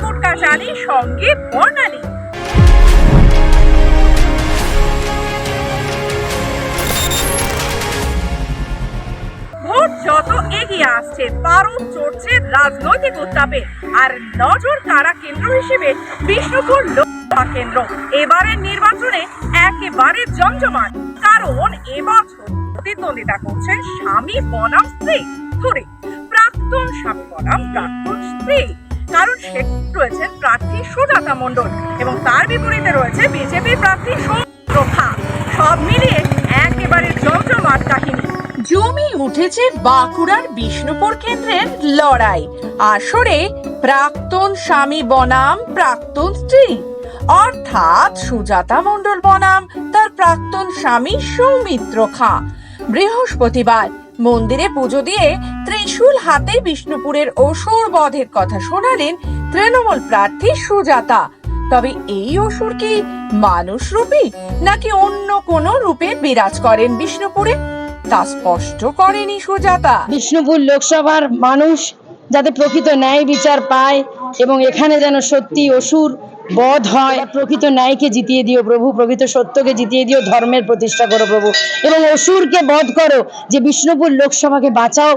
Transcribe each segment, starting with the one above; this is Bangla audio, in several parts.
কুটকাচালি সঙ্গে বর্ণালী। ভোট যত এগিয়ে আসছে তারও চড়ছে রাজনৈতিক উত্তাপে। আর নজর কাড়া কেন্দ্র হিসেবে বিষ্ণুপুর লোকসভা কেন্দ্র এবারের নির্বাচনে একেবারে জমজমাট। কারণ এবছর প্রতিদ্বন্দ্বিতা করছে স্বামী বনাম স্ত্রী ধরে, প্রাক্তন স্বামী বনাম প্রাক্তন স্ত্রী। কারণ সেখানে রয়েছেন প্রার্থী সুজাতা মণ্ডল এবং তার বিপরীতে রয়েছে বিজেপি প্রার্থী সৌমিত্র খা। সব মিলিয়ে একেবারে জমজমাট কাহিনী। জমি উঠেছে বাঁকুড়ার বিষ্ণুপুর কেন্দ্রের লড়াই আসরে প্রাক্তন স্বামী বনাম প্রাক্তন স্ত্রী, অর্থাৎ সুজাতা মণ্ডল বনাম তার প্রাক্তন স্বামী সৌমিত্র খা। বৃহস্পতিবার মন্দিরে পুজো দিয়ে ত্রিশূল হাতে বিষ্ণুপুরের অসুর বধের কথা শোনালেন তৃণমূল প্রার্থী সুজাতা। তবে এই অসুর কি মানুষ রূপী নাকি অন্য কোনো রূপে বিরাজ করেন বিষ্ণুপুরে, তা স্পষ্ট করেনি সুজাতা। বিষ্ণুপুর লোকসভার মানুষ যাতে প্রকৃত ন্যায় বিচার পায় এবং এখানে যেন সত্যি অসুর বধ হয়, প্রকৃত ন্যায়কে জিতিয়ে দিও প্রভু, প্রকৃত সত্যকে জিতিয়ে দিও, ধর্মের প্রতিষ্ঠা করো প্রভু এবং অসুরকে বধ করো। যে বিষ্ণুপুর লোকসভাকে বাঁচাও,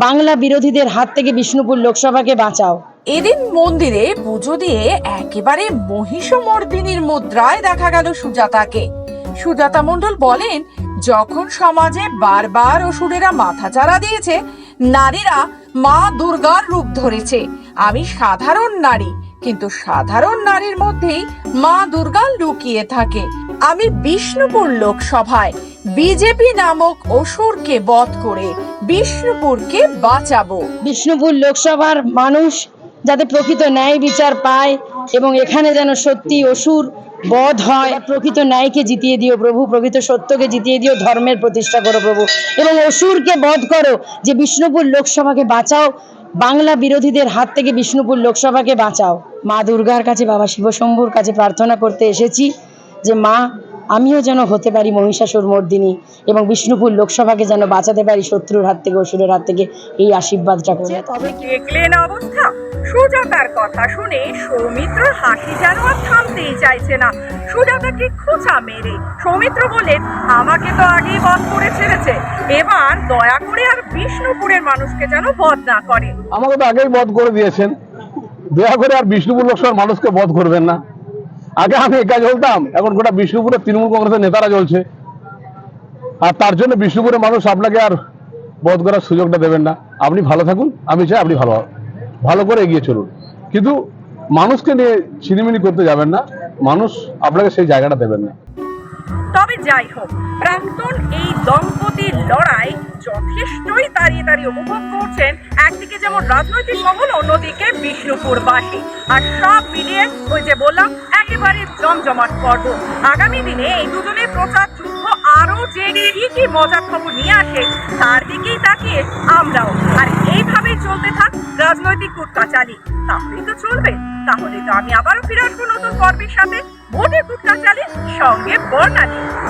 বাংলা বিরোধীদের হাত থেকে বিষ্ণুপুর লোকসভাকে বাঁচাও। এদিন মন্দিরে পুজো দিয়ে একেবারে মহিষমর্দিনীর মুদ্রায় দেখা গেল সুজাতাকে। সুজাতা মণ্ডল বলেন, যখন সমাজে বারবার অসুরেরা মাথাচাড়া দিয়েছে, নারীরা মা দুর্গার রূপ ধরেছে। আমি সাধারণ নারী, কিন্তু সাধারণ নারীর মধ্যেই মা দুর্গা লুকিয়ে থাকে। আমি বিষ্ণুপুর লোকসভায় বিজেপি নামক অসুরকে বধ করে বিষ্ণুপুরকে বাঁচাবো। বিষ্ণুপুর লোকসভার মানুষ যাতে প্রকৃত ন্যায় বিচার পায় এবং এখানে যেন সত্যি অসুর বধ হয়, প্রকৃত ন্যায়কে জিতিয়ে দিও প্রভু, প্রকৃত সত্যকে জিতিয়ে দিও, ধর্মের প্রতিষ্ঠা করো প্রভু এবং অসুরকে বধ করো। যে বিষ্ণুপুর লোকসভাকে বাঁচাও, বাংলা বিরোধীদের হাত থেকে বিষ্ণুপুর লোকসভাকে বাঁচাও। মা দুর্গার কাছে, বাবা শিবশম্ভুর কাছে প্রার্থনা করতে এসেছি যে মা, আমিও যেন হতে পারি মহিষাসুর মর্দিনী এবং বিষ্ণুপুর লোকসভাকে যেন বাঁচাতে পারি শত্রুর হাত থেকে, অসুরের হাত থেকে। এই আশীর্বাদটা করবে। তবে দেখলেন অবস্থা, সুজাতার কথা শুনে সৌমিত্রর হাসি যেন আর থামতেই চাইছে না। সুজাতাকে খোঁচা মেরে সৌমিত্র বলেন, আমাকে তো আগেই বধ করে ছেড়েছে, এবার দয়া করে আর বিষ্ণুপুরের মানুষকে যেন বধ না করে। আমাকে তো আগেই বধ করে দিয়েছেন, দয়া করে আর বিষ্ণুপুর লোকসভার মানুষকে বধ করবেন না। আগে আমি একা জ্বলতাম, এখন গোটা বিষ্ণুপুরের তৃণমূল কংগ্রেসের নেতারা জ্বলছে, আর তার জন্য বিষ্ণুপুরের মানুষ আপনাকে আর বধ করার সুযোগটা দেবেন না। আপনি ভালো থাকুন, আমি চাই আপনি ভালো করে এগিয়ে চলুন, কিন্তু মানুষকে নিয়ে ছিনিমিনি করতে যাবেন না, মানুষ আপনাকে সেই জায়গাটা দেবেন না। তবে যাই হোক, প্রাক্তন এই দম্পতির লড়াই যথেষ্টই দাঁড়িয়ে দাঁড়িয়ে উপভোগ করছেন একদিকে যেমন রাজনৈতিক মহল, অন্যদিকে বিষ্ণুপুরবাসী। আর সব মিলিয়ে ওই যে বললাম, একেবারে জমজমাট পর্ব। আগামী দিনে এই দুজনের প্রচার যুদ্ধ আরো যে কি মজার খবর নিয়ে আসে তার দিকেই তাকিয়ে আমরাও। আর এইভাবেই চলতে থাক রাজনৈতিক কুটকাচালি। তাহলেই তো চলবে, তাহলে তো আমি আবারও ফিরে আসবো নতুন পর্বের সাথে। ভোটের কুটকাচালি সঙ্গে বর্ণালী।